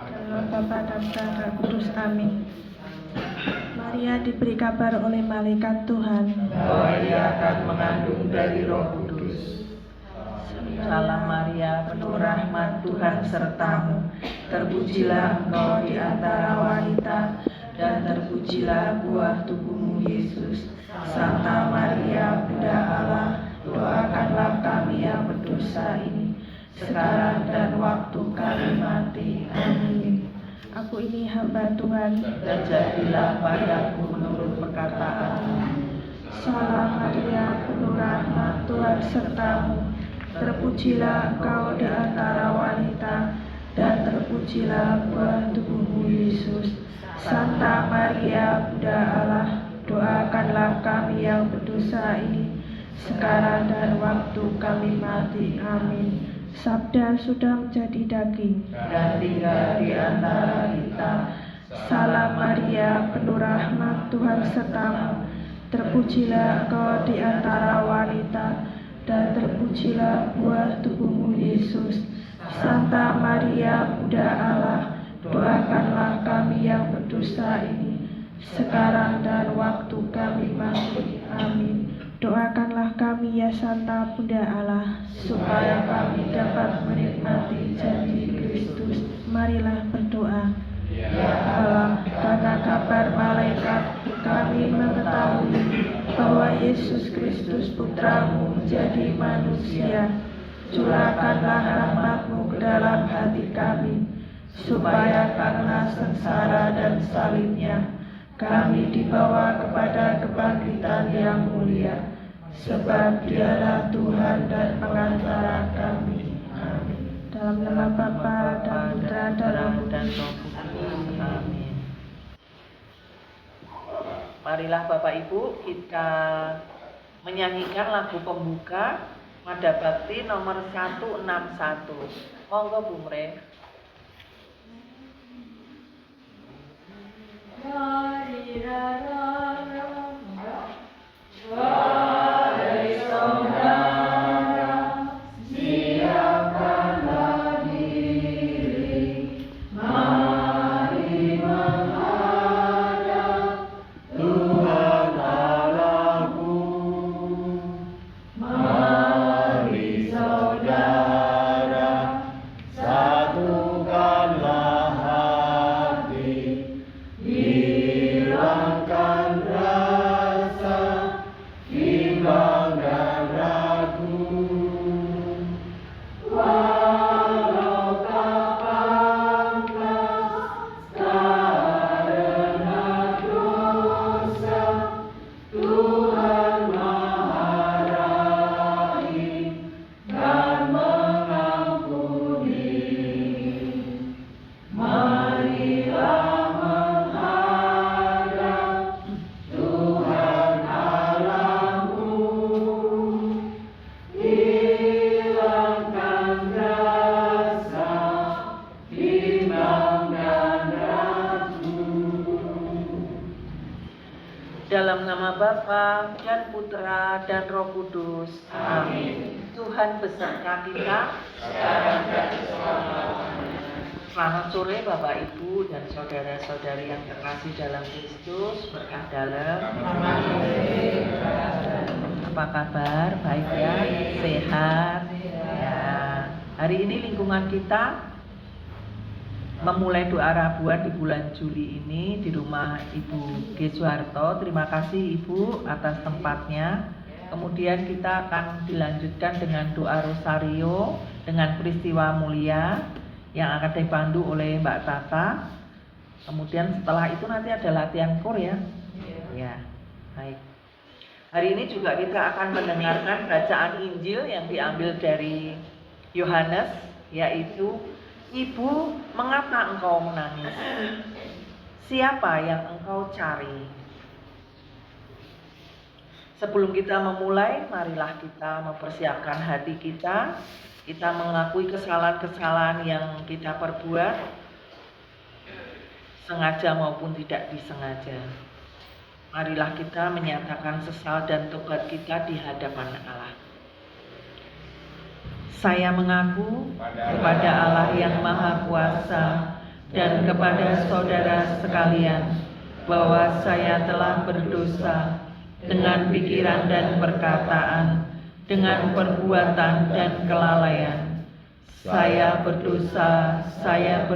Dalam Bapa dan Putra dan Roh Kudus. Amin. Maria diberi kabar oleh malaikat Tuhan bahwa ia akan mengandung dari Roh Kudus. Salam Maria, penuh rahmat, Tuhan sertamu. Terpujilah engkau di antara wanita, dan terpujilah buah tubuhmu Yesus. Santa Maria, Bunda Allah, doakanlah kami yang berdosa ini, sekarang dan waktu kami mati. Amin. Aku ini hamba Tuhan. Terjadilah padaku menurut perkataanmu. Salam Maria, penuh rahmat, Tuhan sertamu. Terpujilah engkau di antara wanita, dan terpujilah buah tubuhmu Yesus. Santa Maria, Bunda Allah, doakanlah kami yang berdosa ini, sekarang dan waktu kami mati. Amin. Sabda sudah menjadi daging Dan tinggal di antara kita. Salam Maria, penuh rahmat, Tuhan sertamu. Terpujilah engkau di antara wanita, dan terpujilah buah tubuhmu Yesus. Santa Maria, Bunda Allah, doakanlah kami yang berdosa ini, sekarang dan waktu kami mati. Amin. Doakanlah kami ya Santa Bunda Allah, supaya kami dapat menikmati janji Kristus. Marilah berdoa. Ya Allah, karena kabar malaikat kami mengetahui bahwa Yesus Kristus Putramu menjadi manusia. Curahkanlah rahmat-Mu ke dalam hati kami, supaya karena sengsara dan salibnya kami dibawa kepada kebangkitan yang mulia. Sebab Dialah Tuhan dan pengantara kami. Amin. Dalam nama Bapa dan Putra dan Roh Kudus. Amin. Marilah Bapak Ibu kita menyanyikan lagu pembuka Mada Bakti nomor 161. Monggo Bu Mre. Dalam nama Bapa dan Putra dan Roh Kudus. Amin. Tuhan beserta kita. Selamat sore Bapak Ibu dan saudara-saudari yang terkasih dalam Kristus. Berkah dalam. Apa kabar? Baik ya? Sehat? Ya. Hari ini lingkungan kita memulai doa Rabuan di bulan Juli ini di rumah Ibu G. Soeharto. Terima kasih Ibu atas tempatnya. Kemudian kita akan dilanjutkan dengan doa Rosario dengan peristiwa mulia yang akan dipandu oleh Mbak Tata. Kemudian setelah itu nanti ada latihan kor ya. Ya, baik. Hari ini juga kita akan mendengarkan bacaan Injil yang diambil dari Yohanes, yaitu Ibu, mengapa engkau menangis? Siapa yang engkau cari? Sebelum kita memulai, marilah kita mempersiapkan hati kita. Kita mengakui kesalahan-kesalahan yang kita perbuat, sengaja maupun tidak disengaja. Marilah kita menyatakan sesal dan tobat kita di hadapan Allah. Saya mengaku kepada Allah yang Maha Kuasa dan kepada saudara sekalian bahwa saya telah berdosa dengan pikiran dan perkataan, dengan perbuatan dan kelalaian. Saya berdosa, saya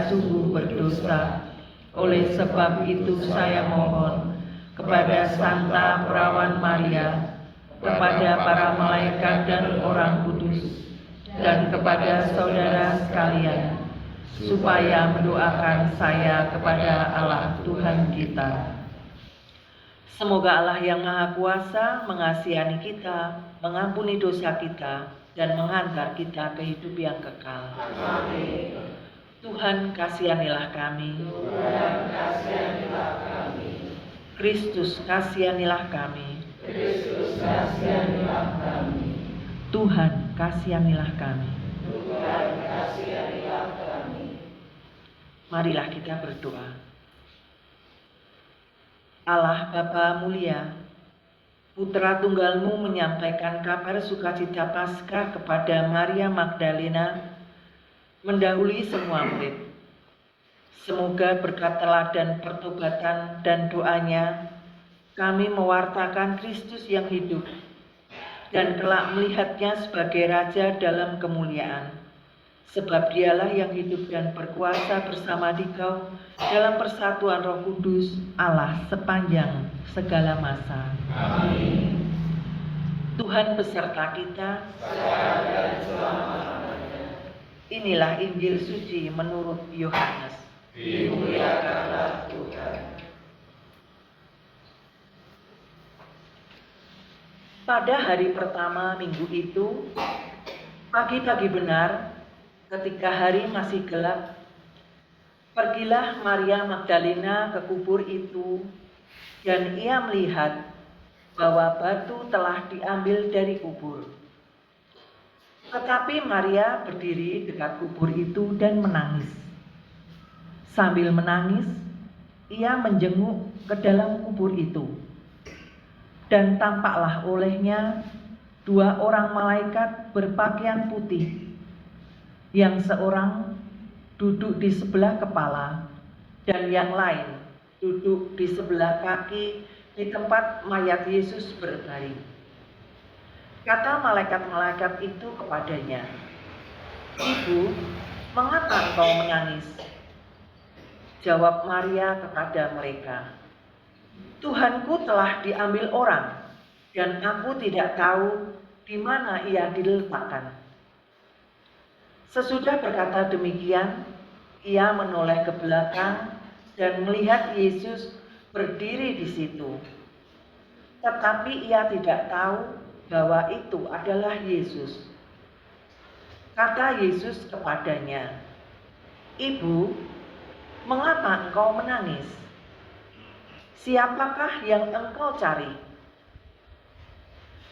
sungguh berdosa. Oleh sebab itu saya mohon kepada Santa Perawan Maria, kepada para malaikat dan orang kudus, dan kepada saudara sekalian, supaya mendoakan saya kepada Allah Tuhan kita. Semoga Allah yang Maha Kuasa mengasihi kita, mengampuni dosa kita, dan menghantar kita ke hidup yang kekal. Amin. Tuhan kasihanilah kami. Kristus kasihanilah kami. Tuhan kasihanilah kami. Marilah kita berdoa. Allah Bapa mulia, Putra Tunggal-Mu menyampaikan kabar sukacita Paskah kepada Maria Magdalena, mendahului semua murid. Semoga berkat teladan pertobatan dan doanya, kami mewartakan Kristus yang hidup dan kelak melihatnya sebagai Raja dalam kemuliaan. Sebab dialah yang hidup dan berkuasa bersama Dikau dalam persatuan Roh Kudus Allah sepanjang segala masa. Amin. Tuhan beserta kita. Inilah Injil suci menurut Yohanes. Dimuliakanlah Tuhan. Pada hari pertama minggu itu, pagi-pagi benar, ketika hari masih gelap, pergilah Maria Magdalena ke kubur itu, dan ia melihat bahwa batu telah diambil dari kubur. Tetapi Maria berdiri dekat kubur itu dan menangis. Sambil menangis, ia menjenguk ke dalam kubur itu, dan tampaklah olehnya 2 orang malaikat berpakaian putih, yang seorang duduk di sebelah kepala dan yang lain duduk di sebelah kaki di tempat mayat Yesus berbaring. Kata malaikat-malaikat itu kepadanya, "Ibu, mengapa engkau menangis?" Jawab Maria kepada mereka, "Tuhanku telah diambil orang, dan aku tidak tahu di mana ia diletakkan." Sesudah berkata demikian, ia menoleh ke belakang dan melihat Yesus berdiri di situ. Tetapi ia tidak tahu bahwa itu adalah Yesus. Kata Yesus kepadanya, "Ibu, mengapa engkau menangis? Siapakah yang engkau cari?"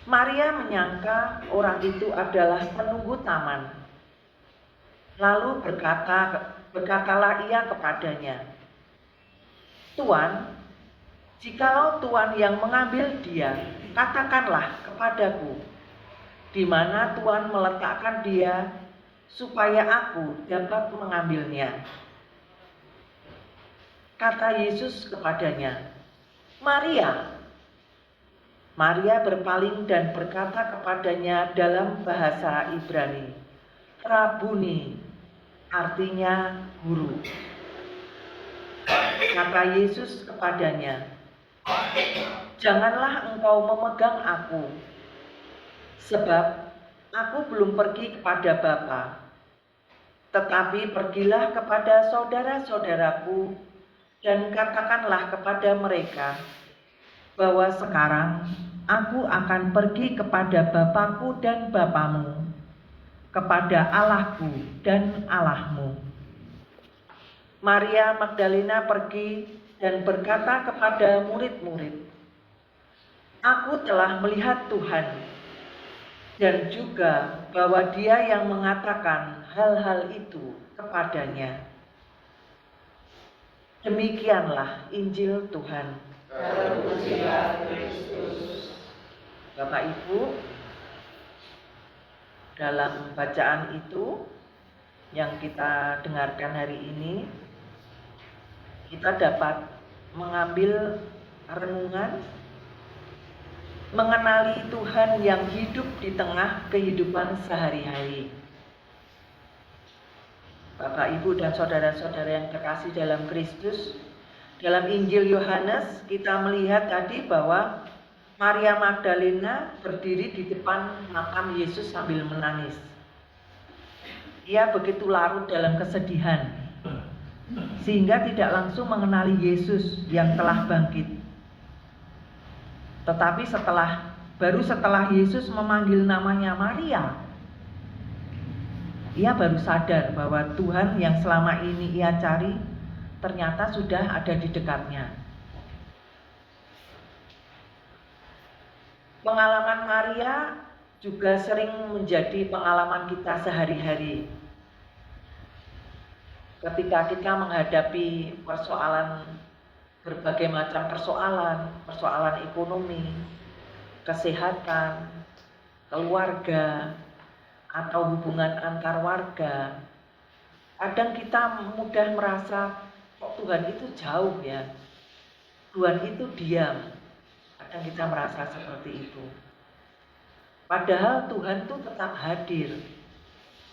Maria menyangka orang itu adalah penunggu taman. Lalu berkatalah ia kepadanya, "Tuan, jikalau Tuan yang mengambil dia, katakanlah kepadaku, di mana Tuan meletakkan dia, supaya aku dapat mengambilnya." Kata Yesus kepadanya, "Maria." Maria berpaling dan berkata kepadanya dalam bahasa Ibrani, "Rabuni," artinya guru. Kata Yesus kepadanya, "Janganlah engkau memegang aku, sebab aku belum pergi kepada Bapa. Tetapi pergilah kepada saudara-saudaraku dan katakanlah kepada mereka bahwa sekarang aku akan pergi kepada Bapakku dan Bapamu, kepada Allahku dan Allahmu." Maria Magdalena pergi dan berkata kepada murid-murid, "Aku telah melihat Tuhan," dan juga bahwa Dia yang mengatakan hal-hal itu kepadanya. Demikianlah Injil Tuhan. Terpujilah Kristus. Bapak Ibu, dalam bacaan itu yang kita dengarkan hari ini, kita dapat mengambil renungan mengenali Tuhan yang hidup di tengah kehidupan sehari-hari. Bapak, Ibu, dan saudara-saudara yang terkasih dalam Kristus, dalam Injil Yohanes kita melihat tadi bahwa Maria Magdalena berdiri di depan makam Yesus sambil menangis. Ia begitu larut dalam kesedihan, sehingga tidak langsung mengenali Yesus yang telah bangkit. Tetapi baru setelah Yesus memanggil namanya Maria, ia baru sadar bahwa Tuhan yang selama ini ia cari ternyata sudah ada di dekatnya. Pengalaman Maria juga sering menjadi pengalaman kita sehari-hari. Ketika kita menghadapi berbagai macam persoalan ekonomi, kesehatan, keluarga, atau hubungan antar warga, kadang kita mudah merasa kok Tuhan itu jauh ya, Tuhan itu diam. Kadang kita merasa seperti itu. Padahal Tuhan itu tetap hadir.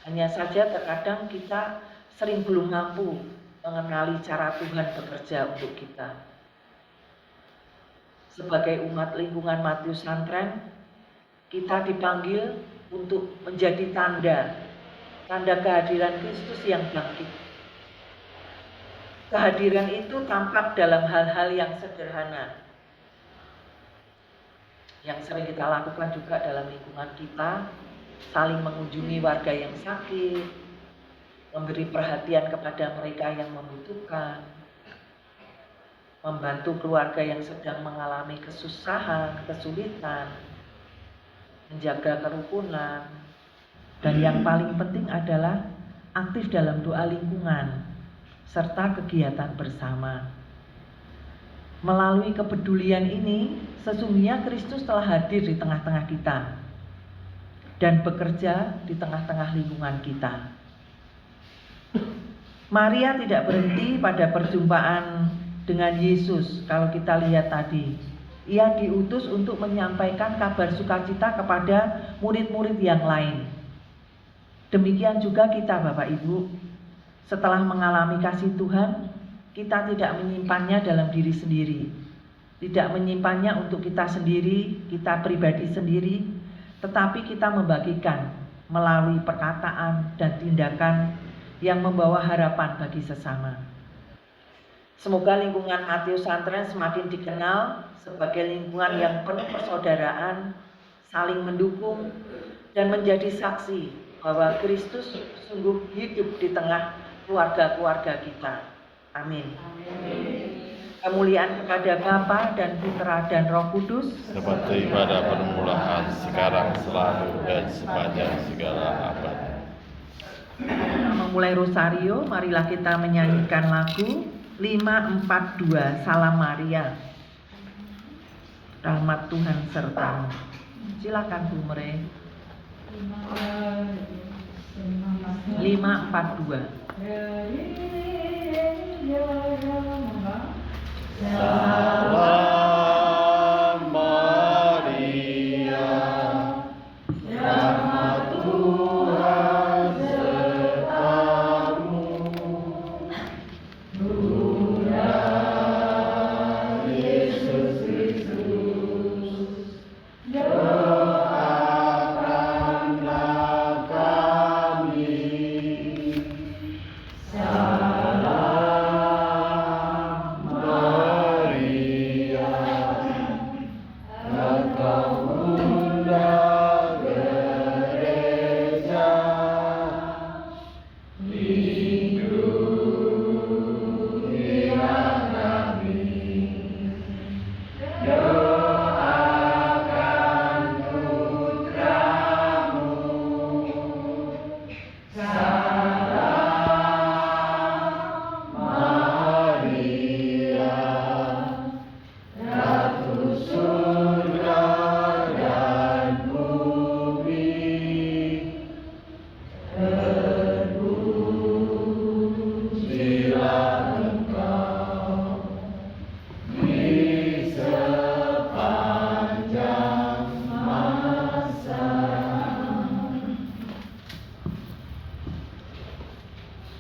Hanya saja terkadang kita sering belum mampu mengenali cara Tuhan bekerja untuk kita. Sebagai umat lingkungan Matius Santren, kita dipanggil untuk menjadi tanda kehadiran Kristus yang bangkit. Kehadiran itu tampak dalam hal-hal yang sederhana, yang sering kita lakukan juga dalam lingkungan kita, saling mengunjungi warga yang sakit, memberi perhatian kepada mereka yang membutuhkan, membantu keluarga yang sedang mengalami kesusahan, kesulitan, menjaga kerukunan, dan yang paling penting adalah aktif dalam doa lingkungan serta kegiatan bersama. Melalui kepedulian ini, sesungguhnya Kristus telah hadir di tengah-tengah kita dan bekerja di tengah-tengah lingkungan kita. Maria tidak berhenti pada perjumpaan dengan Yesus. Kalau kita lihat tadi, ia diutus untuk menyampaikan kabar sukacita kepada murid-murid yang lain. Demikian juga kita, Bapak Ibu, setelah mengalami kasih Tuhan, kita tidak menyimpannya dalam diri sendiri, tidak menyimpannya untuk kita sendiri, kita pribadi sendiri, tetapi kita membagikan melalui perkataan dan tindakan yang membawa harapan bagi sesama. Semoga lingkungan Matius Santren semakin dikenal sebagai lingkungan yang penuh persaudaraan, saling mendukung, dan menjadi saksi bahwa Kristus sungguh hidup di tengah keluarga-keluarga kita. Amin. Kemuliaan kepada Bapa dan Putra dan Roh Kudus, seperti pada permulaan, sekarang, selalu, dan sepanjang segala abad. Memulai rosario, marilah kita menyanyikan lagu 542 Salam Maria. Rahmat Tuhan sertamu. Silakan Bu Mere. 542. Salam Maria, rahmat Tuhan sertamu. Tuhan Yesus Kristus, doakanlah kami. Salam Maria.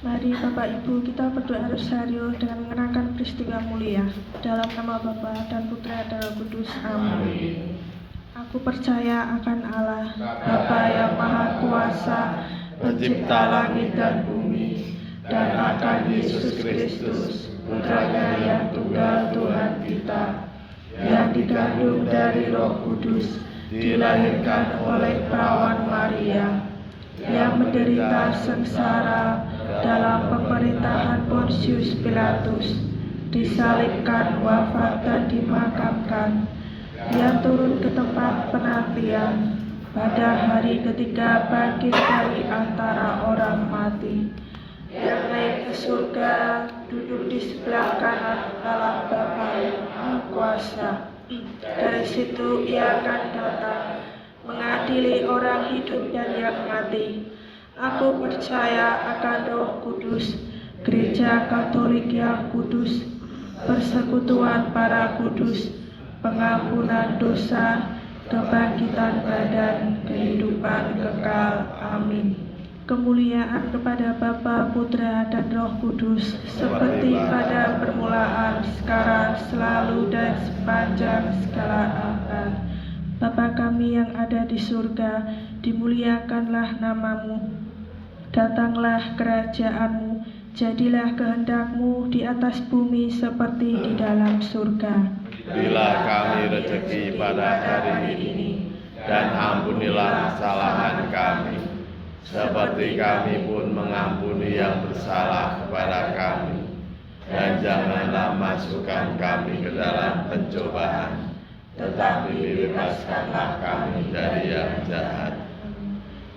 Mari Bapak Ibu kita berdoa rosario dengan mengenangkan peristiwa mulia. Dalam nama Bapa dan Putra dan Roh Kudus. Amin. Aku percaya akan Allah, Bapa yang Maha Kuasa, Pencipta langit dan bumi, dan akan Yesus Kristus, Putranya yang tunggal Tuhan kita, yang dikandung dari Roh Kudus, dilahirkan oleh perawan Maria, yang menderita sengsara dalam pemerintahan Pontius Pilatus, disalibkan, wafat dan dimakamkan. Dia turun ke tempat penantian, pada hari ketiga bangkit dari antara orang mati. Dia naik ke surga, duduk di sebelah kanan Allah Bapa yang Maha Kuasa. Dari situ ia akan datang mengadili orang hidup dan yang mati. Aku percaya akan Roh Kudus, Gereja Katolik yang kudus, persekutuan para kudus, pengampunan dosa, kebangkitan badan, kehidupan kekal. Amin. Kemuliaan kepada Bapa, Putra, dan Roh Kudus, seperti pada permulaan, sekarang, selalu, dan sepanjang segala abad. Bapa kami yang ada di surga, dimuliakanlah namamu. Datanglah kerajaanmu, jadilah kehendak-Mu di atas bumi seperti di dalam surga. Berilah kami rezeki pada hari ini, dan ampunilah kesalahan kami, seperti kami pun mengampuni yang bersalah kepada kami. Dan janganlah masukkan kami ke dalam pencobaan, tetapi bebaskanlah kami dari yang jahat.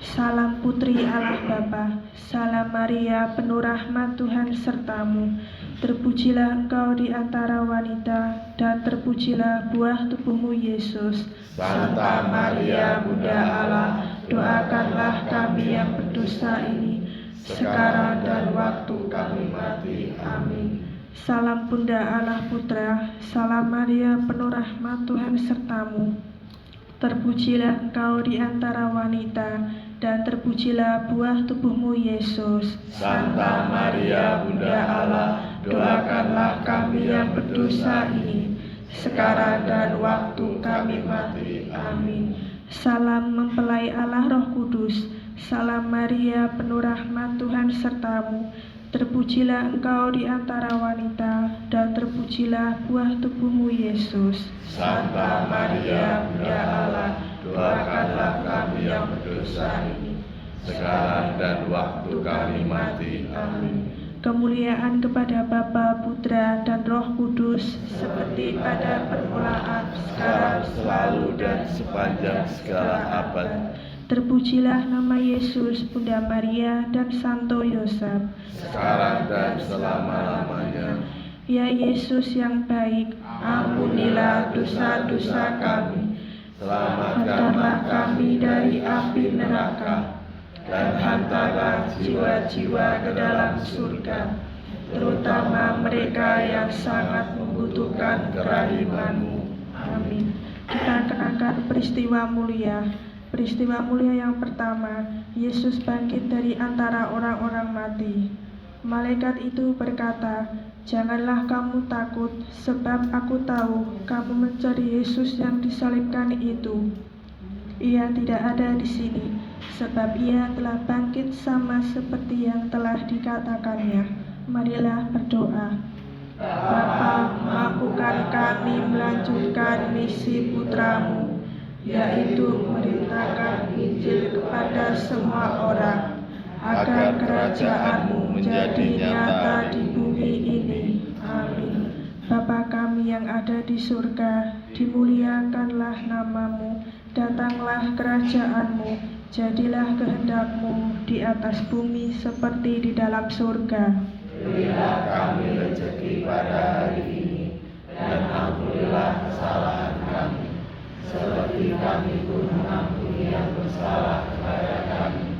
Salam Putri Allah Bapa, salam Maria, penuh rahmat Tuhan sertamu. Terpujilah engkau di antara wanita, dan terpujilah buah tubuhmu Yesus. Santa Maria, Bunda Allah, doakanlah kami yang berdosa ini, sekarang dan waktu kami mati. Amin. Salam Bunda Allah Putra, salam Maria, penuh rahmat Tuhan sertamu. Terpujilah engkau di antara wanita, dan terpujilah buah tubuhmu Yesus. Santa Maria, Bunda Allah, doakanlah kami yang berdosa ini, sekarang dan waktu kami mati. Amin. Salam mempelai Allah Roh Kudus, salam Maria, penuh rahmat Tuhan sertamu. Terpujilah engkau di antara wanita, dan terpujilah buah tubuhmu Yesus. Santa Maria, Bunda Allah, doakanlah kami yang berdosa ini, sekarang dan waktu kami mati. Amin. Kemuliaan kepada Bapa, Putra, dan Roh Kudus, seperti pada permulaan, sekarang, selalu, dan sepanjang segala abad. Terpujilah nama Yesus, Bunda Maria, dan Santo Yosef, sekarang dan selama-lamanya. Ya Yesus yang baik, ampunilah dosa-dosa kami, selamatkanlah kami dari api neraka, dan hantarlah jiwa-jiwa ke dalam surga, terutama mereka yang sangat membutuhkan kerahiman-Mu. Amin. Kita kenangkan peristiwa mulia. Peristiwa mulia yang pertama, Yesus bangkit dari antara orang-orang mati. Malaikat itu berkata, "Janganlah kamu takut, sebab aku tahu kamu mencari Yesus yang disalibkan itu. Ia tidak ada di sini, sebab ia telah bangkit sama seperti yang telah dikatakannya." Marilah berdoa. Bapa, mampukan kami melanjutkan misi putra-Mu, yaitu memberitakan Injil kepada semua orang, agar kerajaan-Mu menjadi nyata di bumi ini. Amin. Bapa kami yang ada di surga, dimuliakanlah nama-Mu, datanglah kerajaan-Mu, jadilah kehendak-Mu di atas bumi seperti di dalam surga. Berilah kami rezeki pada hari ini, dan ampunilah kesalahan kami, seperti kami pun mengampuni yang bersalah kepada kami.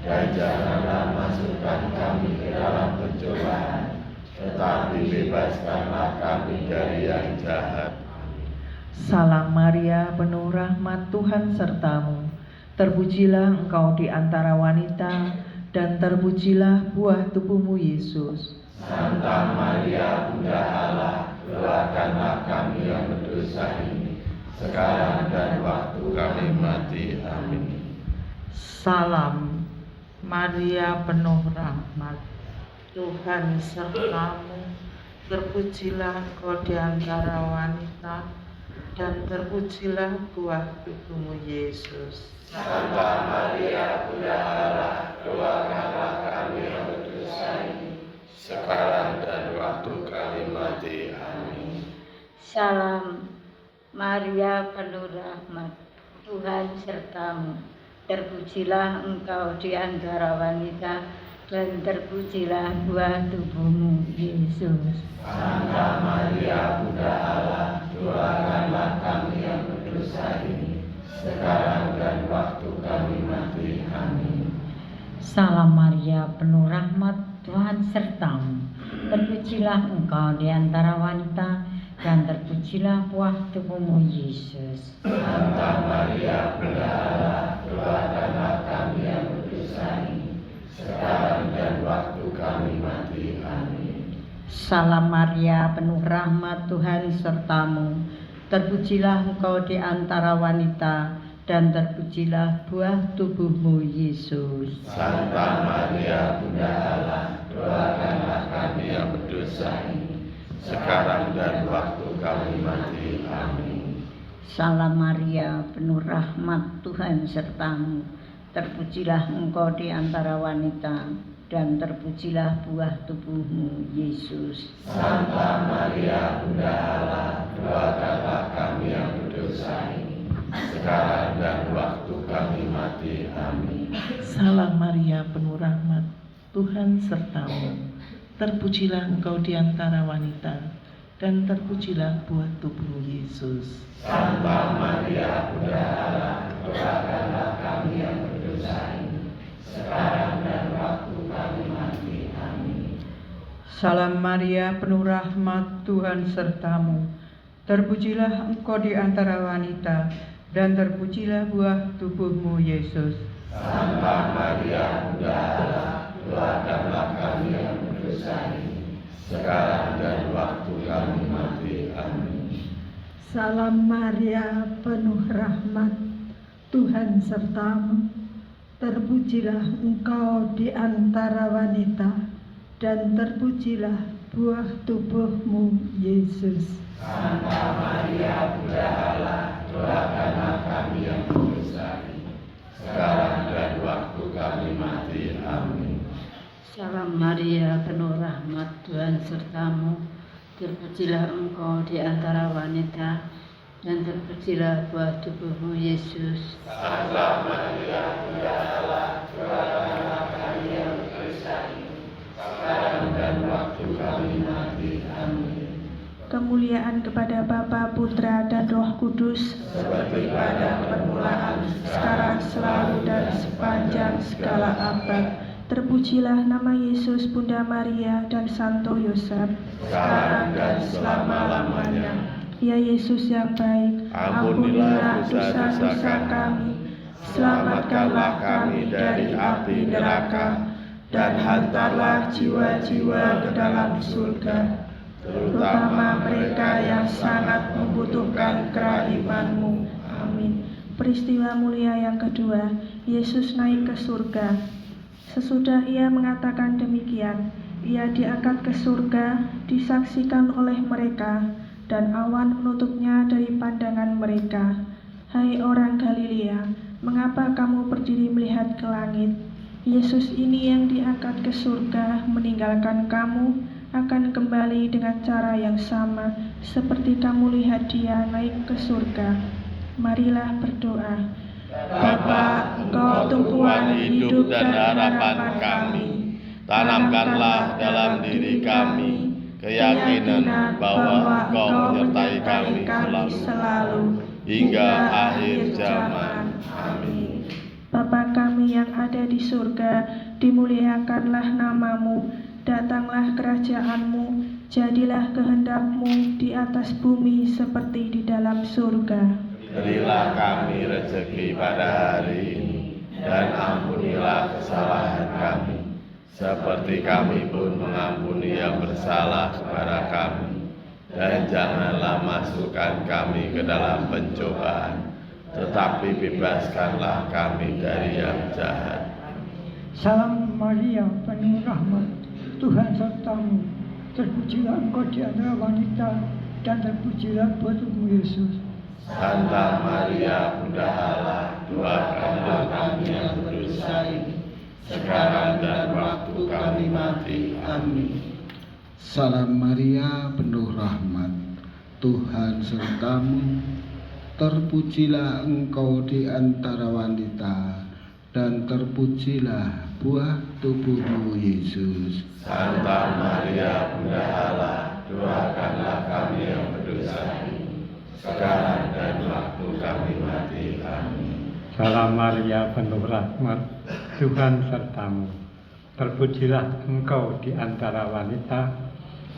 Dan janganlah masukkan kami ke dalam pencobaan, tetapi bebaskanlah kami dari yang jahat. Salam Maria, penuh rahmat Tuhan sertamu. Terpujilah engkau di antara wanita, dan terpujilah buah tubuhmu Yesus. Santa Maria Bunda Allah, doakanlah kami yang berdosa ini, sekarang dan waktu kami mati. Amin. Salam Maria penuh rahmat, Tuhan sertamu, terpujilah engkau di antara wanita, dan terpujilah buah tubuhmu Yesus. Santa Maria Bunda Allah, doakanlah kami yang berdosa ini, sekarang dan waktu kami mati. Amin. Salam Maria penuh rahmat, Tuhan sertamu, terpujilah engkau di antara wanita, dan terpujilah buah tubuhmu Yesus. Santa Maria Bunda Allah, doakanlah kami yang berdosa ini, sekarang dan waktu kami mati. Amin. Salam Maria penuh rahmat, Tuhan sertamu, terpujilah engkau di antara wanita, dan terpujilah buah tubuhmu Yesus. Santa Maria Bunda Allah, doakanlah kami yang berdosa ini, sekarang dan waktu kami mati. Amin. Salam Maria penuh rahmat, Tuhan sertamu, terpujilah engkau di antara wanita, dan terpujilah buah tubuhmu Yesus. Santa Maria Bunda Allah, doakanlah kami yang berdosa ini, sekarang dan waktu kami mati. Amin. Salam Maria penuh rahmat, Tuhan sertamu, terpujilah engkau di antara wanita, dan terpujilah buah tubuhmu Yesus. Santa Maria Bunda Allah, doakanlah kami yang berdosa ini, sekarang dan waktu kami mati. Amin. Salam Maria penuh rahmat, Tuhan sertamu, terpujilah engkau di antara wanita, dan terpujilah buah tubuhmu Yesus. Santa Maria Bunda Allah, doakanlah kami yang berdosa ini, sekarang dan waktu kami mati. Amin. Salam Maria penuh rahmat, Tuhan sertamu, terpujilah engkau di antara wanita, dan terpujilah buah tubuhmu Yesus. Santa Maria Bunda Allah, doakanlah kami yang berdosa ini, sekarang dan waktu kami mati. Amin. Salam Maria penuh rahmat, Tuhan sertamu, terpujilah engkau di antara wanita, dan terpujilah buah tubuhmu Yesus. Santa Maria Bunda Allah, doakanlah kami yang berdosa ini, sekarang dan waktu kami mati. Amin. Salam Maria penuh rahmat, Tuhan sertamu, terpujilah engkau di antara wanita, dan terpujilah buah tubuhmu Yesus. Santa Maria Bunda Allah, doakanlah kami yang berdosa ini, sekarang dan waktu kami mati. Amin. Kemuliaan kepada Bapa, Putra, dan Roh Kudus, Seperti pada permulaan, sekarang, selalu, dan sepanjang segala abad. Terpujilah nama Yesus, Bunda Maria, dan Santo Yosef, sekarang dan selama-lamanya. Ya Yesus yang baik, Ampunilah dosa-dosa kami, selamatkanlah kami dari api neraka, dan hantarlah jiwa-jiwa ke dalam surga, terutama mereka yang sangat membutuhkan kerahiman-Mu. Amin. Peristiwa mulia yang kedua, Yesus naik ke surga. Sesudah ia mengatakan demikian, ia diangkat ke surga, disaksikan oleh mereka, dan awan menutupnya dari pandangan mereka. Hai orang Galilea, mengapa kamu berdiri melihat ke langit? Yesus ini yang diangkat ke surga meninggalkan kamu, akan kembali dengan cara yang sama seperti kamu lihat dia naik ke surga. Marilah berdoa. Bapa, Engkau tumpuan hidup dan harapan kami. Tanamkanlah dalam diri kami keyakinan bahwa Engkau menyertai kami selalu hingga akhir zaman. Amin. Bapa kami yang ada di surga, dimuliakanlah namamu, datanglah kerajaan-Mu, jadilah kehendak-Mu di atas bumi seperti di dalam surga. Berilah kami rezeki pada hari ini, dan ampunilah kesalahan kami, seperti kami pun mengampuni yang bersalah kepada kami. Dan janganlah masukkan kami ke dalam pencobaan, tetapi bebaskanlah kami dari yang jahat. Salam Maria, penuh rahmat, Tuhan sertamu. Terpujilah engkau di antara wanita, dan terpujilah buah tubuhmu Yesus. Santa Maria, Bunda Allah, doakanlah kami yang berdosa ini, sekarang dan waktu kami mati. Amin. Salam Maria, penuh rahmat, Tuhan sertamu. Terpujilah engkau di antara wanita, dan terpujilah buah tubuhmu Yesus. Santa Maria, Bunda Allah, doakanlah kami yang berdosa ini, sekarang dan waktu kami mati. Amin. Salam Maria, penuh rahmat, Tuhan sertamu. Terpujilah engkau di antara wanita,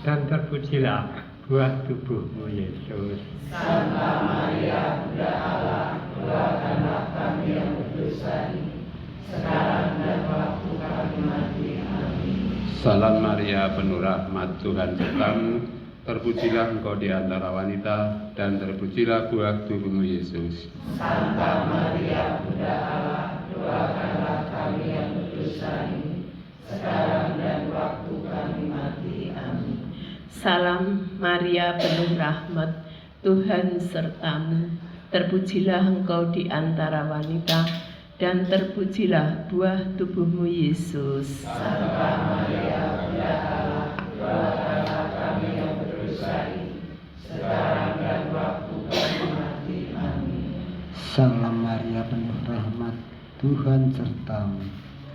dan terpujilah buah tubuhmu Yesus. Santa Maria, Bunda Allah, doakanlah kami yang berdosa ini, sekarang dan waktu kami mati. Amin. Salam Maria, penuh rahmat, Tuhan sertamu. Terpujilah engkau di antara wanita, dan terpujilah buah tubuhmu Yesus. Santa Maria, Bunda Allah, doakanlah kami yang berdosa ini, sekarang dan waktu kami mati. Amin. Salam Maria, penuh rahmat, Tuhan sertamu. Terpujilah engkau di antara wanita, dan terpujilah buah tubuhmu Yesus. Santa Maria, Bunda Allah, doakanlah kami yang berdosa ini, sekarang dan waktu kami mati. Amin. Salam Maria, penuh rahmat, Tuhan sertamu.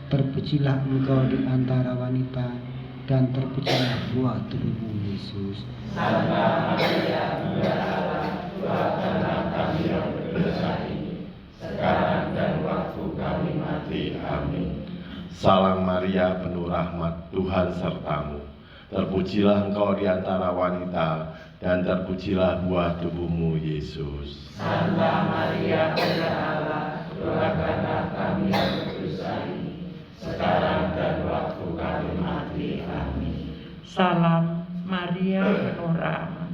Terpujilah engkau di antara wanita, dan terpujilah buah tubuhmu Yesus. Santa Maria, Bunda Allah, doakanlah kami yang berdosa ini, sekarang dan waktu kami mati. Amin. Salam Maria, penuh rahmat, Tuhan sertamu. Terpujilah engkau di antara wanita, dan terpujilah buah tubuhmu Yesus. Santa Maria, Bunda Allah, doakanlah kami yang berdosa ini, sekarang dan waktu kami mati. Amin. Salam Maria, penuh rahmat,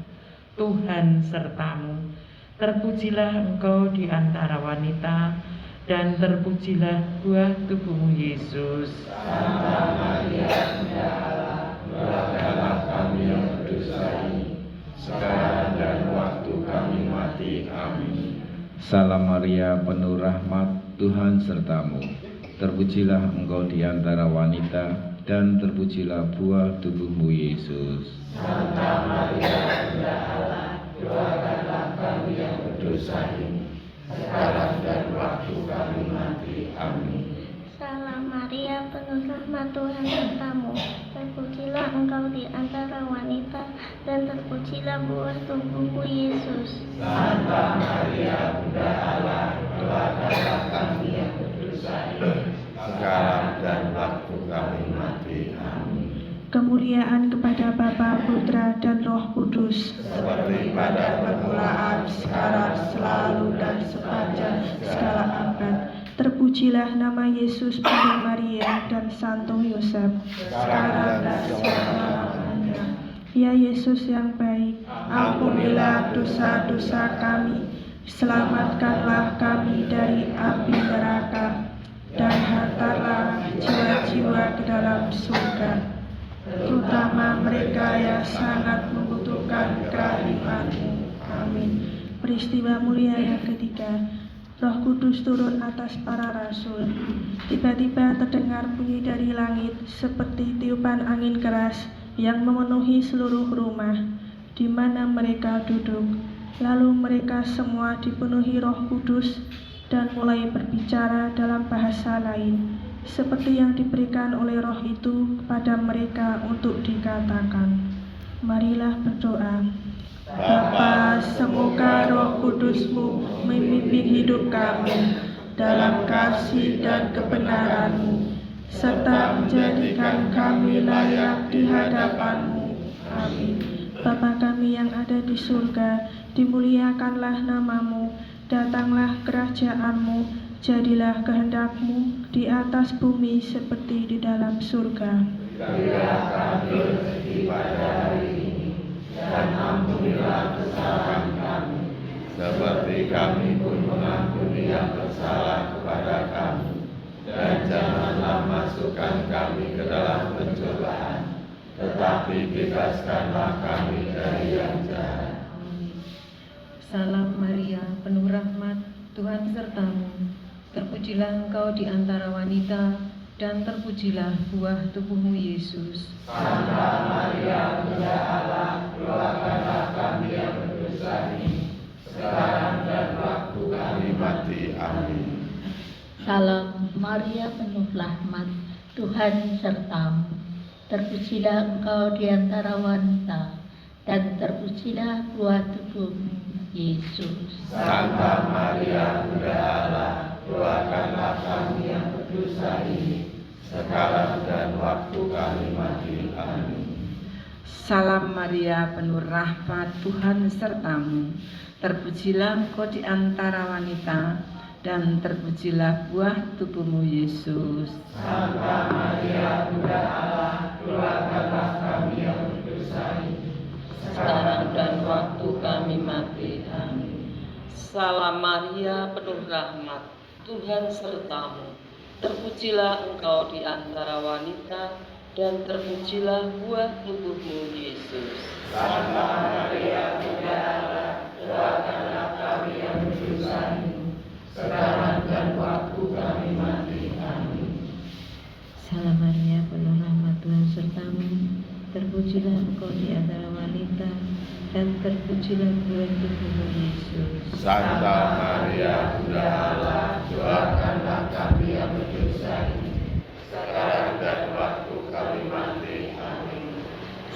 Tuhan sertamu. Terpujilah engkau di antara wanita, dan terpujilah buah tubuhmu Yesus. Santa Maria, Bunda Allah, doakanlah kami yang berdosa ini, sekarang dan waktu kami mati. Amin. Salam Maria, penuh rahmat, Tuhan sertamu. Terpujilah engkau di antara wanita, dan terpujilah buah tubuhmu Yesus. Santa Maria, Bunda Allah, doakanlah kami yang berdosa ini, sekarang dan waktu kami mati. Amin. Salam Maria, penuh rahmat, Tuhan sertamu. Terpujilah engkau di antara wanita, dan terpujilah buah tubuhmu Yesus. Santa Maria, Bunda Allah, doakanlah kami yang berdosa ini, sekarang dan waktu kami mati. Amin. Kemuliaan kepada Bapa, Putra, dan Roh Kudus, seperti pada permulaan, sekarang, selalu, dan sepanjang segala abad. Terpujilah nama Yesus, Bunda Maria, dan Santo Yosef, sekarang dan selama-lamanya. Ya Yesus yang baik, ampunilah dosa-dosa kami, selamatkanlah kami dari api neraka, dan hantarlah jiwa-jiwa ke dalam surga, terutama mereka yang sangat membutuhkan kerahiman-Mu. Amin. Peristiwa mulia yang ketiga, Roh Kudus turun atas para rasul. Tiba-tiba terdengar bunyi dari langit seperti tiupan angin keras yang memenuhi seluruh rumah di mana mereka duduk. Lalu mereka semua dipenuhi Roh Kudus dan mulai berbicara dalam bahasa lain, seperti yang diberikan oleh Roh itu kepada mereka untuk dikatakan. Marilah berdoa. Bapa, semoga Roh Kudus-Mu memimpin hidup kami dalam kasih dan kebenaran-Mu, serta menjadikan kami layak di hadapan-Mu. Amin. Bapa kami yang ada di surga, dimuliakanlah nama-Mu, datanglah kerajaan-Mu, Jadilah kehendak-Mu di atas bumi seperti di dalam surga. Berilah kami rezeki pada hari ini, dan ampunilah kesalahan kami, seperti kami pun mengampuni yang bersalah kepada kami. Dan janganlah masukkan kami ke dalam pencobaan, tetapi bebaskanlah kami dari yang jahat. Salam Maria, penuh rahmat, Tuhan sertamu. Terpujilah engkau di antara wanita, dan terpujilah buah tubuhmu Yesus. Santa Maria, Bunda Allah, doakanlah kami yang berdosa ini, sekarang dan waktu kami mati. Amin. Salam Maria, penuh rahmat, Tuhan sertamu. Terpujilah engkau di antara wanita, dan terpujilah buah tubuhmu Yesus. Santa Maria, Bunda Allah, doakanlah kami yang berdosa ini, sekarang dan waktu kami mati. Amin. Salam Maria, penuh rahmat, Tuhan sertamu. Terpujilah engkau di antara wanita, dan terpujilah buah tubuhmu Yesus. Santa Maria, Bunda Allah, doakanlah kami yang berdosa ini, sekarang dan waktu kami mati. Amin. Salam Maria, penuh rahmat, Tuhan sertamu. Terpujilah engkau di antara wanita, dan terpujilah buah tubuhmu Yesus. Santa Maria, Bunda Allah, doakanlah kami yang berdosa ini, sekarang dan waktu kami mati. Amin. Salam Maria, penuh rahmat, Tuhan sertamu. Terpujilah engkau di antara wanita, dan terpujilah buah tubuhmu Yesus. Santa Maria, Bunda Allah, doakanlah kami yang berdosa ini, sekarang dan waktu kami mati. Amin.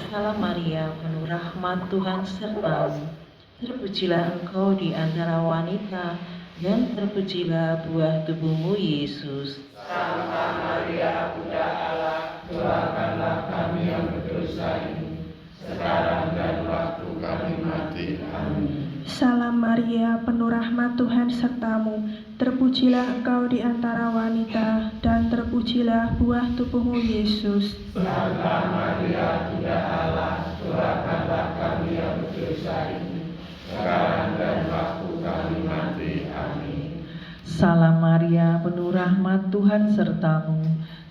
Salam Maria, penuh rahmat, Tuhan sertamu. Terpujilah engkau di antara wanita, dan terpujilah buah tubuhmu Yesus. Santa Maria, Bunda Allah, doakanlah kami yang berdosa ini, sekarang dan waktu kami mati. Amin. Salam Maria, penuh rahmat, Tuhan sertamu. Terpujilah engkau di antara wanita, dan terpujilah buah tubuhmu Yesus. Santa Maria, Bunda Allah, doakanlah kami yang berdosa ini, sekarang dan waktu kami mati. Amin. Salam Maria, penuh rahmat, Tuhan sertamu.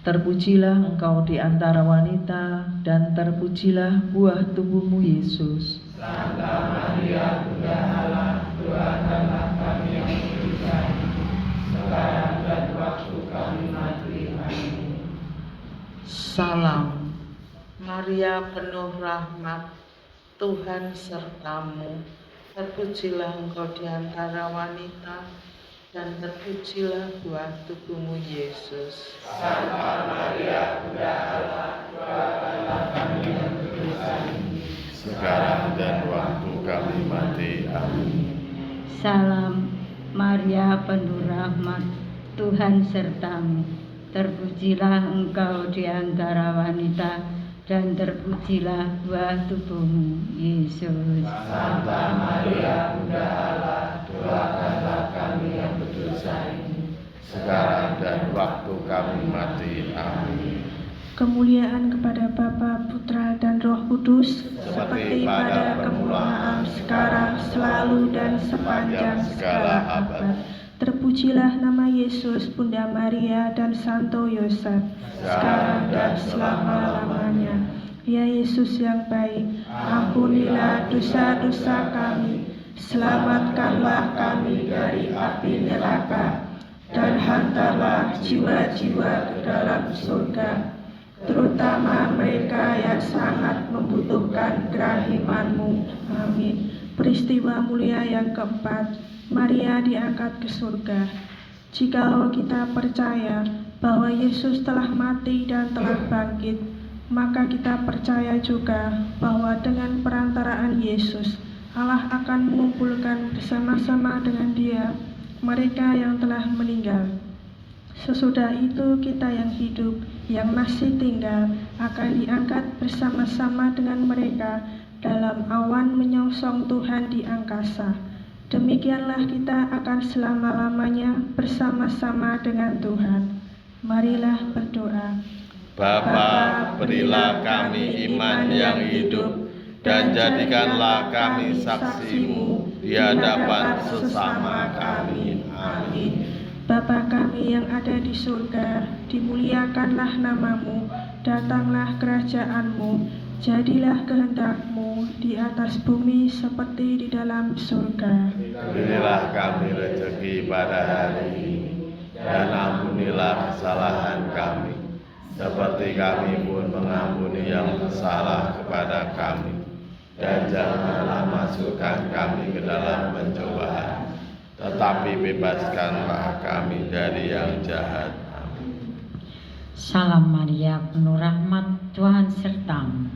Terpujilah engkau di antara wanita, dan terpujilah buah tubuhmu Yesus. Santa Maria, Bunda Allah, doakanlah kami yang berdosa ini, sekarang dan waktu kami mati. Amin. Salam Maria, penuh rahmat, Tuhan sertamu. Terpujilah engkau di antara wanita, dan terpujilah buah tubuhmu Yesus. Santa Maria, Bunda Allah, doakanlah kami yang berdosa ini, sekarang dan waktu kami mati. Amin. Salam Maria, penuh rahmat, Tuhan sertamu. Terpujilah engkau di antara wanita, dan terpujilah buah tubuhmu Yesus. Santa Maria, Bunda Allah, doakanlah kami yang berdosa ini, sekarang dan waktu kami mati. Amin. Kemuliaan kepada Bapa, Putra, dan Roh Kudus, seperti pada permulaan, sekarang, selalu, dan sepanjang segala abad. Terpujilah nama Yesus, Bunda Maria, dan Santo Yosef, sekarang dan selama-lamanya. Ya Yesus yang baik, ampunilah dosa-dosa kami, selamatkanlah kami dari api neraka, dan hantarlah jiwa-jiwa ke dalam surga, terutama mereka yang sangat membutuhkan kerahiman-Mu. Amin. Peristiwa mulia yang keempat, Maria diangkat ke surga. Jikalau kita percaya bahwa Yesus telah mati dan telah bangkit, maka kita percaya juga bahwa dengan perantaraan Yesus, Allah akan mengumpulkan bersama-sama dengan Dia mereka yang telah meninggal. Sesudah itu kita yang hidup, yang masih tinggal, akan diangkat bersama-sama dengan mereka dalam awan menyongsong Tuhan di angkasa. Demikianlah kita akan selama-lamanya bersama-sama dengan Tuhan. Marilah berdoa. Bapa, berilah kami iman yang hidup, dan jadikanlah kami saksi-Mu di hadapan sesama kami. Amin. Bapa kami yang ada di surga, dimuliakanlah nama-Mu, datanglah kerajaan-Mu, jadilah kehendak-Mu di atas bumi seperti di dalam surga. Berilah kami rezeki pada hari ini, dan ampunilah kesalahan kami, seperti kami pun mengampuni yang bersalah kepada kami. Dan janganlah masukkan kami ke dalam pencobaan, tetapi bebaskanlah kami dari yang jahat. Amin. Salam Maria, penuh rahmat, Tuhan sertamu.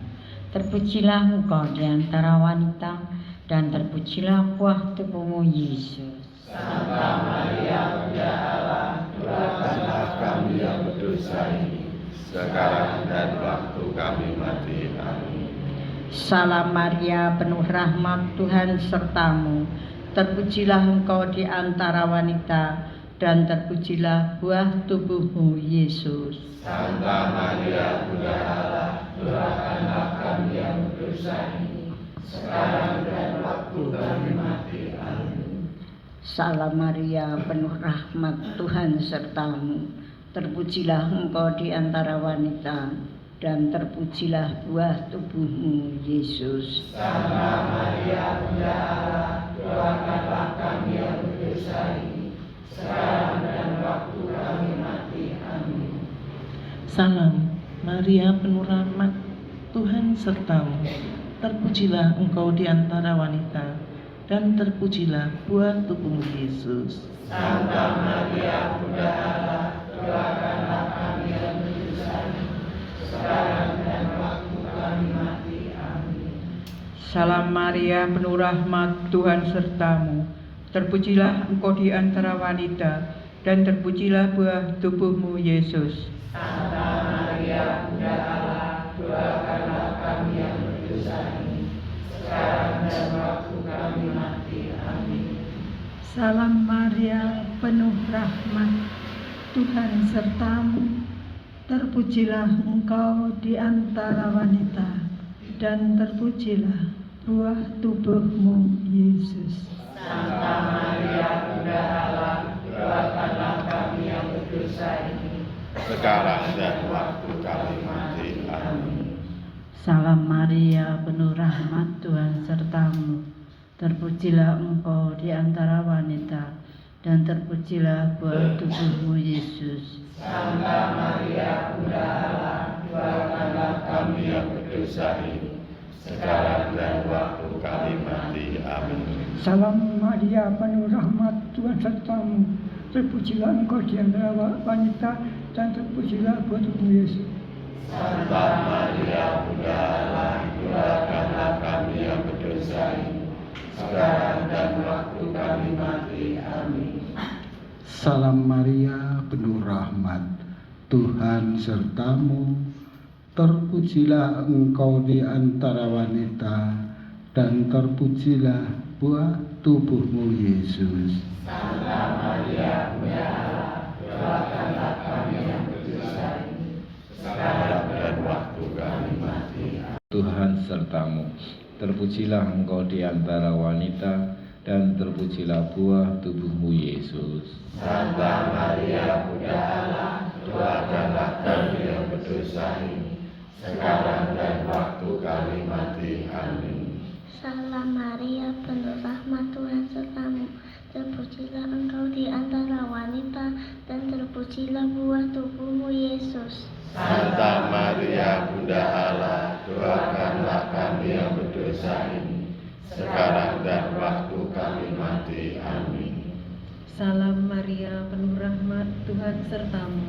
Terpujilah engkau di antara wanita, dan terpujilah buah tubuhmu, Yesus. Santa Maria, Bunda Allah, doakanlah kami yang berdosa ini, sekarang dan waktu kami mati. Amin. Salam Maria, penuh rahmat, Tuhan sertamu. Terpujilah engkau di antara wanita, dan terpujilah buah tubuhmu, Yesus. Santa Maria, Bunda Allah, doakanlah kami yang berdosa ini, sekarang dan waktu kami mati. Amin. Salam Maria, penuh rahmat, Tuhan sertamu. Terpujilah engkau di antara wanita, dan terpujilah buah tubuhmu, Yesus. Santa Maria, Bunda Allah, doakanlah kami yang berdosa ini, sekarang dan waktu kami mati. Amin. Salam Maria, penuh rahmat, Tuhan sertamu. Terpujilah engkau di antara wanita, dan terpujilah buah tubuhmu, Yesus. Santa Maria, Bunda Allah, doakanlah kami yang berdosa ini, sekarang dan waktu kami mati. Amin. Salam Maria, penuh rahmat, Tuhan sertamu. Terpujilah engkau di antara wanita, dan terpujilah buah tubuhmu, Yesus. Santa Maria, Bunda Allah, doakanlah kami yang berdosa ini, sekarang dan waktu kami mati. Amin. Salam Maria, penuh rahmat, Tuhan sertamu. Terpujilah engkau di antara wanita, dan terpujilah buah tubuhmu, Yesus. Santa Maria, Bunda Allah, doakanlah kami yang berdosa ini, sekarang dan waktu kami mati. Amin. Salam Maria, penuh rahmat, Tuhan sertamu. Terpujilah engkau di antara wanita, dan terpujilah buah tubuhmu, Yesus. Santa Maria, Bunda Allah, doakanlah kami yang berdosa ini, sekarang dan waktu kami mati. Amin. Salam Maria, penuh rahmat, Tuhan sertamu. Terpujilah engkau di antara wanita, dan terpujilah buah tubuhmu, Yesus. Santa Maria, Bunda Allah, doakanlah kami yang berdosa ini, sekarang dan waktu kami mati. Amin. Salam Maria, penuh rahmat, Tuhan sertamu. Terpujilah engkau di antara wanita, dan terpujilah buah tubuhmu, Yesus. Santa Maria, Bunda Allah, doakanlah kami yang berdosa ini, sekarang dan waktu kami mati. Tuhan sertamu. Terpujilah engkau di antara wanita, dan terpujilah buah tubuhmu, Yesus. Santa Maria, Bunda Allah, doakanlah kami yang berdosa ini, sekarang dan waktu kami mati. Amin. Salam Maria, penuh rahmat, Tuhan sertamu. Terpujilah engkau di antara wanita, dan terpujilah buah tubuhmu, Yesus. Santa Maria, Bunda Allah, doakanlah kami yang berdosa ini, sekarang dan waktu kami mati. Amin. Salam Maria, penuh rahmat, Tuhan sertamu.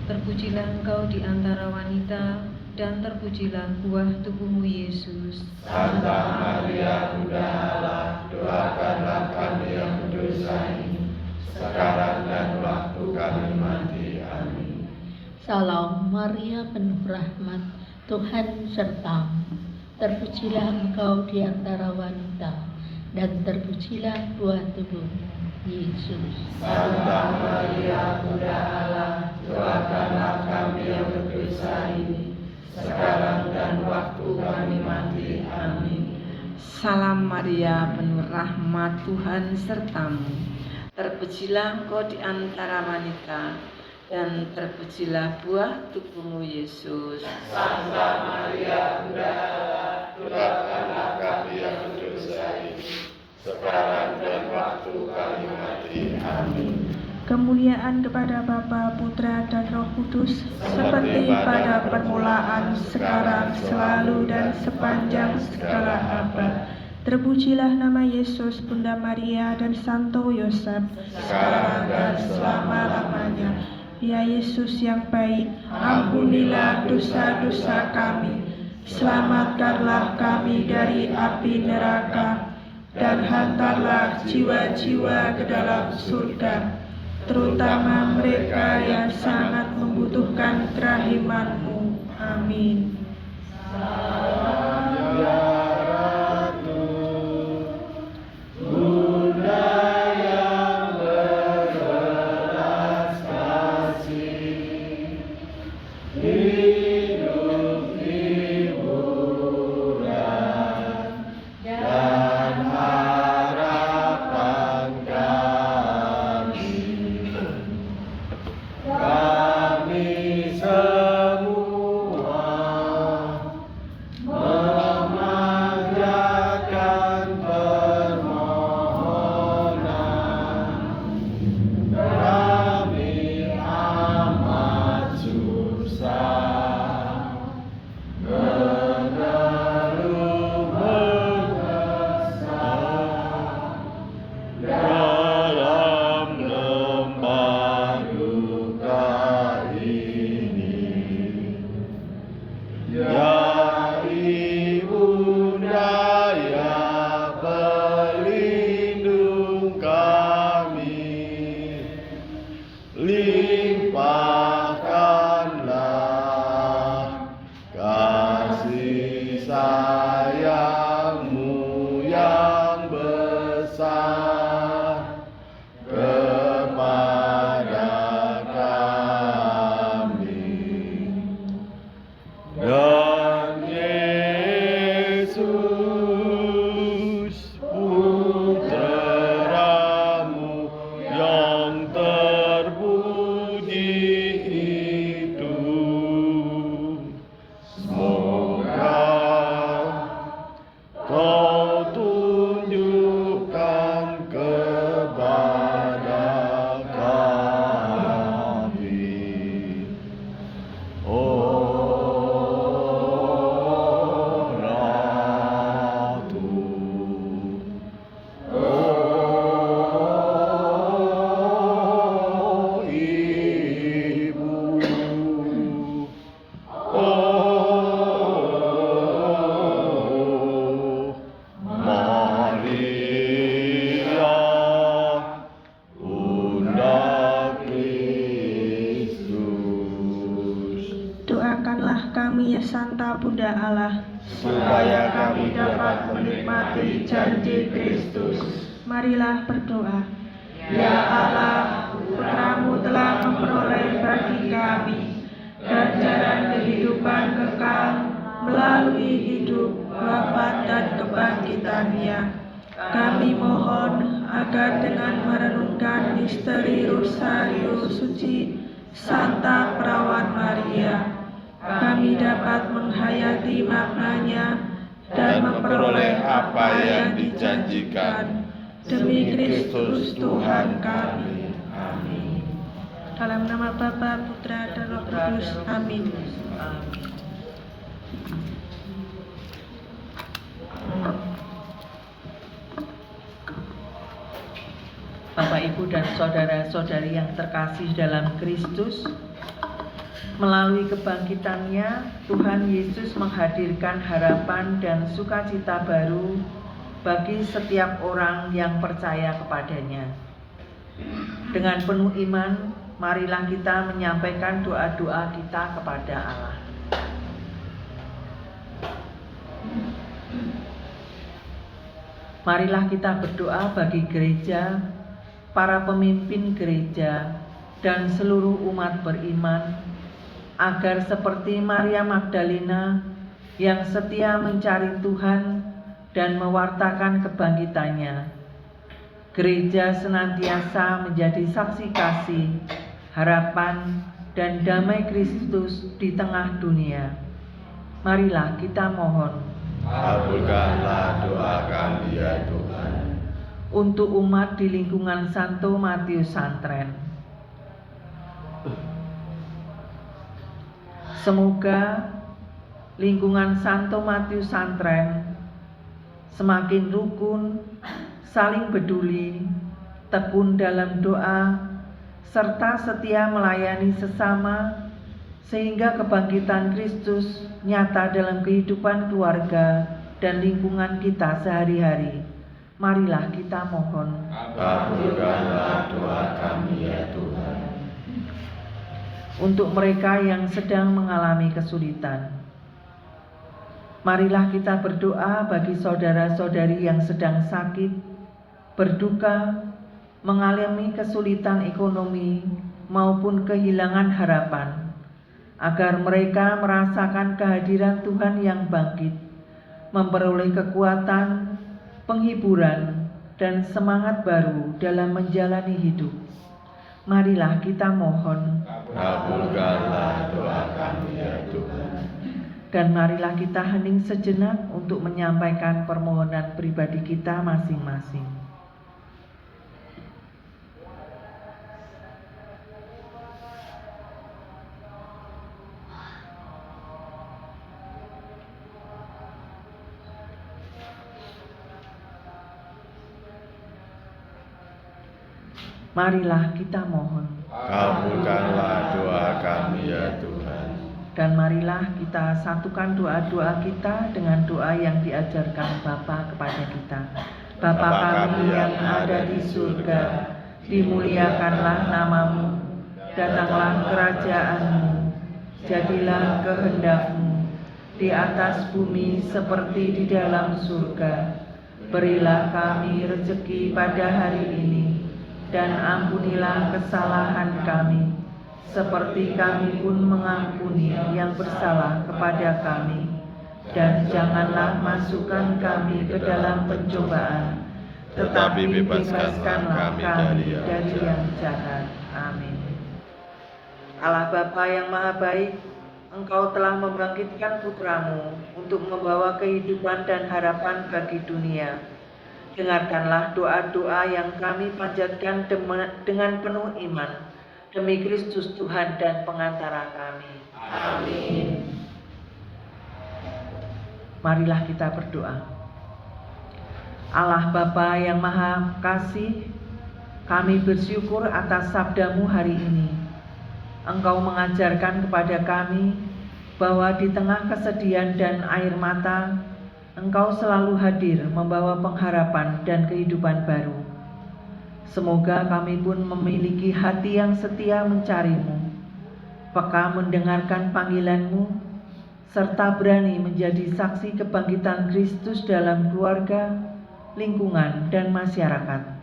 Terpujilah engkau di antara wanita, dan terpujilah buah tubuhmu, Yesus. Santa Maria, Bunda Allah, doakanlah kami yang berdosa ini, sekarang dan waktu kami mati. Amin. Salam Maria, penuh rahmat, Tuhan sertamu. Terpujilah engkau di antara wanita, dan terpujilah buah tubuhmu, Yesus. Santa Maria, Bunda Allah, doakanlah kami yang berdosa ini, sekarang dan waktu kami mati. Amin. Salam Maria, penuh rahmat, Tuhan sertamu. Terpujilah engkau di antara wanita, dan terpujilah buah tubuhmu, Yesus. Santa Maria, Bunda Allah, doakanlah kami yang berdosa ini, sekarang dan waktu kami mati. Amin. Kemuliaan kepada Bapa, Putra, dan Roh Kudus, seperti pada permulaan, sekarang, selalu, dan sepanjang segala abad. Terpujilah nama Yesus, Bunda Maria, dan Santo Yosef, sekarang dan selama-lamanya. Ya Yesus yang baik, ampunilah dosa-dosa kami, selamatkanlah kami dari api neraka, dan hantarlah jiwa-jiwa ke dalam surga, terutama mereka yang sangat membutuhkan kerahiman-Mu. Amin. Santa Bunda Allah, supaya kami dapat menikmati janji Kristus. Marilah berdoa. Ya Allah, Putramu telah memperoleh bagi kami ganjaran kehidupan kekal melalui hidup, wafat, dan kebangkitannya. Kami mohon agar dengan merenungkan misteri Rosario Suci Santa Perawan Maria, kami dapat menghayati maknanya dan memperoleh apa yang dijanjikan demi Kristus Tuhan kami. Amin. Dalam nama Bapa, Putra, dan Roh Kudus. Amin. Bapak, Ibu, dan saudara-saudari yang terkasih dalam Kristus, melalui kebangkitannya, Tuhan Yesus menghadirkan harapan dan sukacita baru bagi setiap orang yang percaya kepadanya. Dengan penuh iman, marilah kita menyampaikan doa-doa kita kepada Allah. Marilah kita berdoa bagi gereja, para pemimpin gereja, dan seluruh umat beriman, agar seperti Maria Magdalena yang setia mencari Tuhan dan mewartakan kebangkitannya, gereja senantiasa menjadi saksi kasih, harapan, dan damai Kristus di tengah dunia. Marilah kita mohon. Kabulkanlah doa kami ya Tuhan. Untuk umat di lingkungan Santo Matius Santren, semoga lingkungan Santo Matius Santren semakin rukun, saling peduli, tekun dalam doa, serta setia melayani sesama, sehingga kebangkitan Kristus nyata dalam kehidupan keluarga dan lingkungan kita sehari-hari. Marilah kita mohon. Kabulkanlah doa kami ya Tuhan. Untuk mereka yang sedang mengalami kesulitan, marilah kita berdoa bagi saudara-saudari yang sedang sakit, berduka, mengalami kesulitan ekonomi maupun kehilangan harapan, agar mereka merasakan kehadiran Tuhan yang bangkit, memperoleh kekuatan, penghiburan, dan semangat baru dalam menjalani hidup. Marilah kita mohon. Kabulkanlah doa kami ya Tuhan. Dan marilah kita hening sejenak untuk menyampaikan permohonan pribadi kita masing-masing. Marilah kita mohon. Kabulkanlah doa kami ya Tuhan. Dan marilah kita satukan doa-doa kita dengan doa yang diajarkan Bapa kepada kita. Bapa kami yang ada di surga, dimuliakanlah namamu, datanglah kerajaanmu, jadilah kehendak-Mu di atas bumi seperti di dalam surga. Berilah kami rezeki pada hari ini, dan ampunilah kesalahan kami, seperti kami pun mengampuni yang bersalah kepada kami. Dan janganlah masukkan kami ke dalam pencobaan, tetapi bebaskanlah kami dari yang jahat. Amin. Allah Bapa yang Maha Baik, Engkau telah membangkitkan Putra-Mu untuk membawa kehidupan dan harapan bagi dunia. Dengarkanlah doa-doa yang kami panjatkan dengan penuh iman demi Kristus Tuhan dan pengantara kami. Amin. Marilah kita berdoa. Allah Bapa yang Maha Kasih, kami bersyukur atas sabda-Mu hari ini. Engkau mengajarkan kepada kami bahwa di tengah kesedihan dan air mata, Engkau selalu hadir membawa pengharapan dan kehidupan baru. Semoga kami pun memiliki hati yang setia mencari-Mu, peka mendengarkan panggilan-Mu, serta berani menjadi saksi kebangkitan Kristus dalam keluarga, lingkungan, dan masyarakat.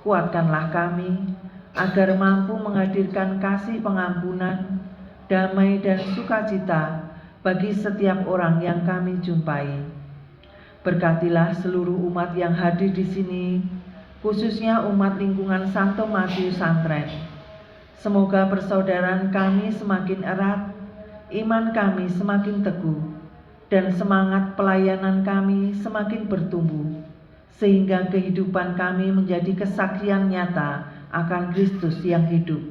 Kuatkanlah kami agar mampu menghadirkan kasih pengampunan, damai, dan sukacita bagi setiap orang yang kami jumpai. Berkatilah seluruh umat yang hadir di sini, khususnya umat lingkungan Santo Matius Santren. Semoga persaudaraan kami semakin erat, iman kami semakin teguh, dan semangat pelayanan kami semakin bertumbuh, sehingga kehidupan kami menjadi kesaksian nyata akan Kristus yang hidup.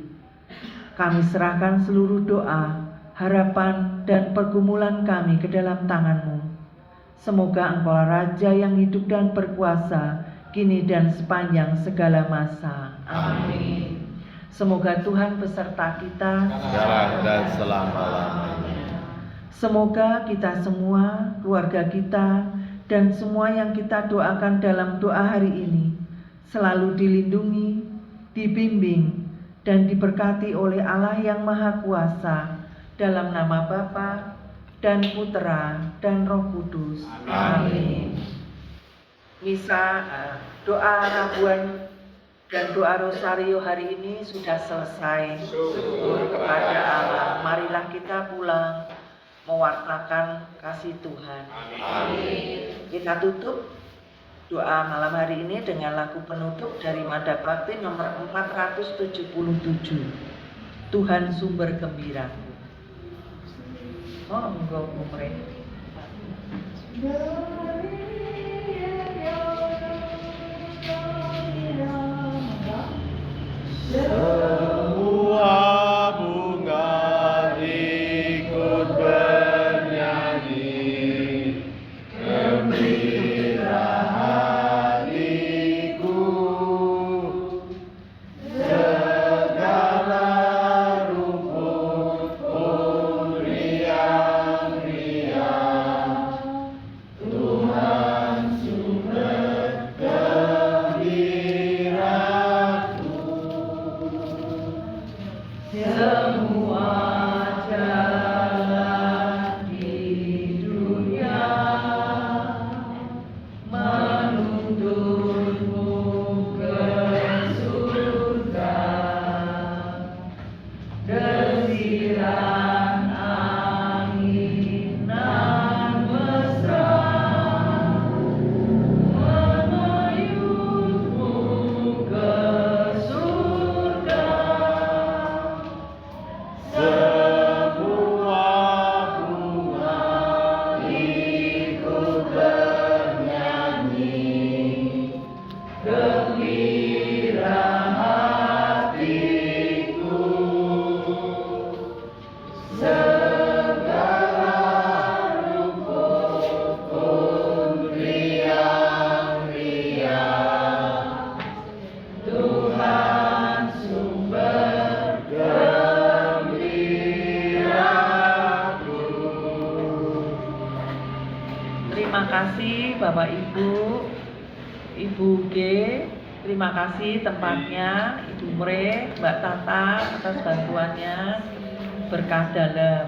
Kami serahkan seluruh doa, harapan, dan pergumulan kami ke dalam tangan-Mu. Semoga Engkaulah Raja yang hidup dan berkuasa, kini dan sepanjang segala masa. Amin. Semoga Tuhan beserta kita sekarang dan selama-lamanya. Semoga kita semua, keluarga kita, dan semua yang kita doakan dalam doa hari ini selalu dilindungi, dibimbing, dan diberkati oleh Allah yang Maha Kuasa, dalam nama Bapa dan Putra dan Roh Kudus. Amin. misa doa Rabuan dan doa Rosario hari ini sudah selesai. Syukur kepada Allah. Marilah kita pulang mewartakan kasih Tuhan. Amin. Kita tutup doa malam hari ini dengan lagu penutup dari Mada Bakti nomor 477. Tuhan sumber gembiraku. Oh, enggak umre. Semua bunga ikut bernyanyi, gembira hatiku, segala rumput pun riang-riang, Tuhan sumber gembiraku. Semua jalan di dunia menuntunmu ke surga. Desiran angin nan mesra menayunmu ke surga. Semua bunga ikut bernyanyi, gembira hatiku, segala rumput pun riang-riang, Tuhan sumber gembiraku. Terima kasih Bapak Ibu, Ibu G, terima kasih tempatnya, Ibu Mre, Mbak Tata atas bantuannya. Berkah dalam.